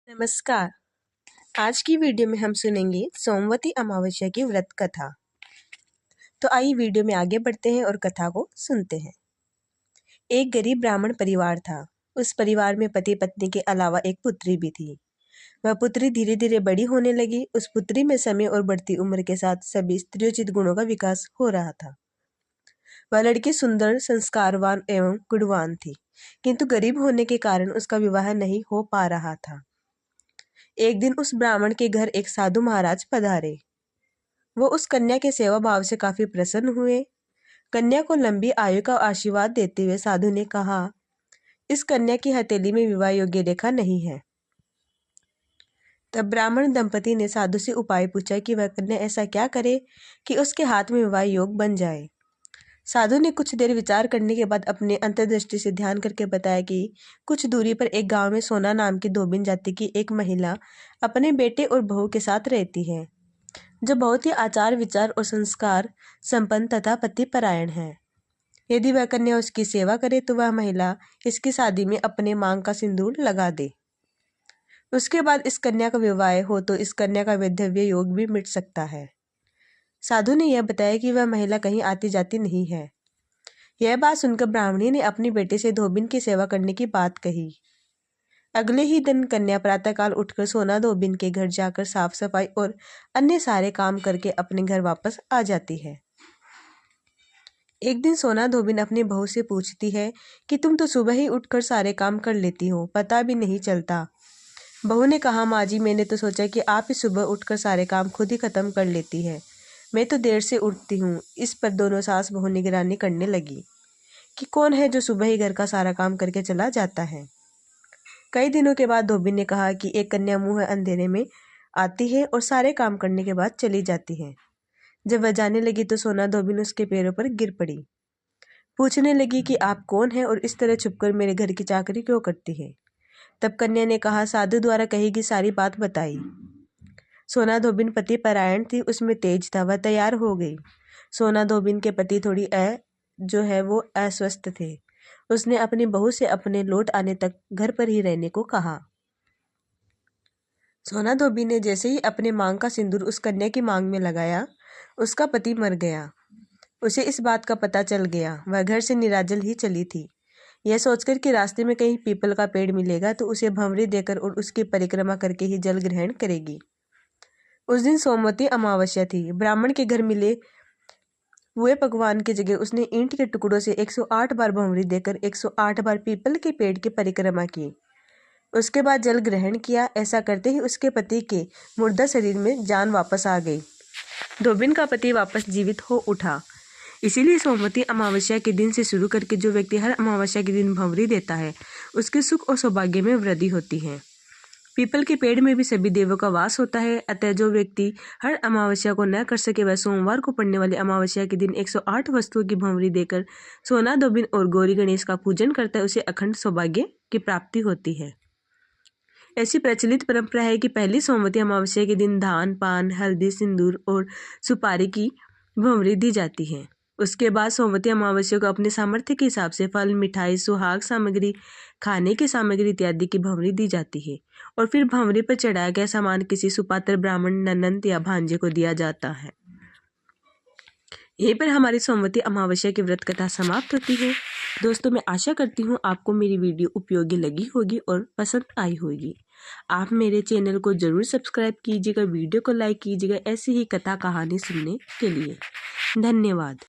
नमस्कार। आज की वीडियो में हम सुनेंगे सोमवती अमावस्या की व्रत कथा। तो आइए वीडियो में आगे बढ़ते हैं और कथा को सुनते हैं। एक गरीब ब्राह्मण परिवार था। उस परिवार में पति पत्नी के अलावा एक पुत्री भी थी। वह पुत्री धीरे धीरे बड़ी होने लगी। उस पुत्री में समय और बढ़ती उम्र के साथ सभी स्त्रियोचित गुणों का विकास हो रहा था। वह लड़की सुंदर, संस्कारवान एवं गुणवान थी, किंतु गरीब होने के कारण उसका विवाह नहीं हो पा रहा था। एक दिन उस ब्राह्मण के घर एक साधु महाराज पधारे। वो उस कन्या के सेवा भाव से काफी प्रसन्न हुए। कन्या को लंबी आयु का आशीर्वाद देते हुए साधु ने कहा, इस कन्या की हथेली में विवाह योग्य रेखा नहीं है। तब ब्राह्मण दंपति ने साधु से उपाय पूछा कि वह कन्या ऐसा क्या करे कि उसके हाथ में विवाह योग बन जाए। साधु ने कुछ देर विचार करने के बाद अपने अंतर्दृष्टि से ध्यान करके बताया कि कुछ दूरी पर एक गांव में सोना नाम की धोबिन जाति की एक महिला अपने बेटे और बहू के साथ रहती है, जो बहुत ही आचार विचार और संस्कार संपन्न तथा पतिपरायण है। यदि वह कन्या उसकी सेवा करे तो वह महिला इसकी शादी में अपने मांग का सिंदूर लगा दे। उसके बाद इस कन्या का विवाह हो तो इस कन्या का वैधव्य योग भी मिट सकता है। साधु ने यह बताया कि वह महिला कहीं आती जाती नहीं है। यह बात सुनकर ब्राह्मणी ने अपनी बेटे से धोबिन की सेवा करने की बात कही। अगले ही दिन कन्या प्रातःकाल उठकर सोना धोबिन के घर जाकर साफ सफाई और अन्य सारे काम करके अपने घर वापस आ जाती है। एक दिन सोना धोबिन अपनी बहू से पूछती है कि तुम तो सुबह ही उठकर सारे काम कर लेती हो, पता भी नहीं चलता। बहू ने कहा, माँ जी, मैंने तो सोचा कि आप ही सुबह उठकर सारे काम खुद ही खत्म कर लेती है। मैं तो देर से उठती हूँ। इस पर दोनों सास बहू निगरानी करने लगी कि कौन है जो सुबह ही घर का सारा काम करके चला जाता है। कई दिनों के बाद धोबी ने कहा कि एक कन्या मुंह अंधेरे में आती है और सारे काम करने के बाद चली जाती है। जब वह जाने लगी तो सोना धोबिन उसके पैरों पर गिर पड़ी। पूछने लगी कि आप कौन है और इस तरह छुपकर मेरे घर की चाकरी क्यों करती है। तब कन्या ने कहा, साधु द्वारा कही गई सारी बात बताई। सोना धोबिन पति परायण थी, उसमें तेज था। वह तैयार हो गई। सोना धोबिन के पति थोड़ी वो अस्वस्थ थे। उसने अपनी बहू से अपने लौट आने तक घर पर ही रहने को कहा। सोना धोबी ने जैसे ही अपने मांग का सिंदूर उस कन्या की मांग में लगाया, उसका पति मर गया। उसे इस बात का पता चल गया। वह घर से निराजल ही चली थी। यह सोचकर कि रास्ते में कहीं पीपल का पेड़ मिलेगा तो उसे भंवरी देकर और उसकी परिक्रमा करके ही जल ग्रहण करेगी। उस दिन सोमवती अमावस्या थी। ब्राह्मण के घर मिले हुए पकवान की जगह उसने ईंट के टुकड़ों से 108 बार भंवरी देकर 108 बार पीपल के पेड़ की परिक्रमा की। उसके बाद जल ग्रहण किया। ऐसा करते ही उसके पति के मुर्दा शरीर में जान वापस आ गई। धोबिन का पति वापस जीवित हो उठा। इसीलिए सोमवती अमावस्या के दिन से शुरू करके जो व्यक्ति हर अमावस्या के दिन भंवरी देता है, उसके सुख और सौभाग्य में वृद्धि होती है। पीपल के पेड़ में भी सभी देवों का वास होता है। अतः जो व्यक्ति हर अमावस्या को न कर सके, वह सोमवार को पड़ने वाली अमावस्या के दिन 108 वस्तुओं की भंवरी देकर सोना धोबिन और गौरी गणेश का पूजन करता है, उसे अखंड सौभाग्य की प्राप्ति होती है। ऐसी प्रचलित परंपरा है कि पहली सोमवती अमावस्या के दिन धान, पान, हल्दी, सिंदूर और सुपारी की भंवरी दी जाती है। उसके बाद सोमवती अमावस्या को अपने सामर्थ्य के हिसाब से फल, मिठाई, सुहाग सामग्री, खाने की सामग्री इत्यादि की भंवरी दी जाती है और फिर भंवरी पर चढ़ाया गया सामान किसी सुपात्र ब्राह्मण, ननंद या भांजे को दिया जाता है। यहीं पर हमारी सोमवती अमावस्या की व्रत कथा समाप्त होती है। दोस्तों, मैं आशा करती हूँ आपको मेरी वीडियो उपयोगी लगी होगी और पसंद आई होगी। आप मेरे चैनल को जरूर सब्सक्राइब कीजिएगा, वीडियो को लाइक कीजिएगा ऐसी ही कथा कहानी सुनने के लिए। धन्यवाद।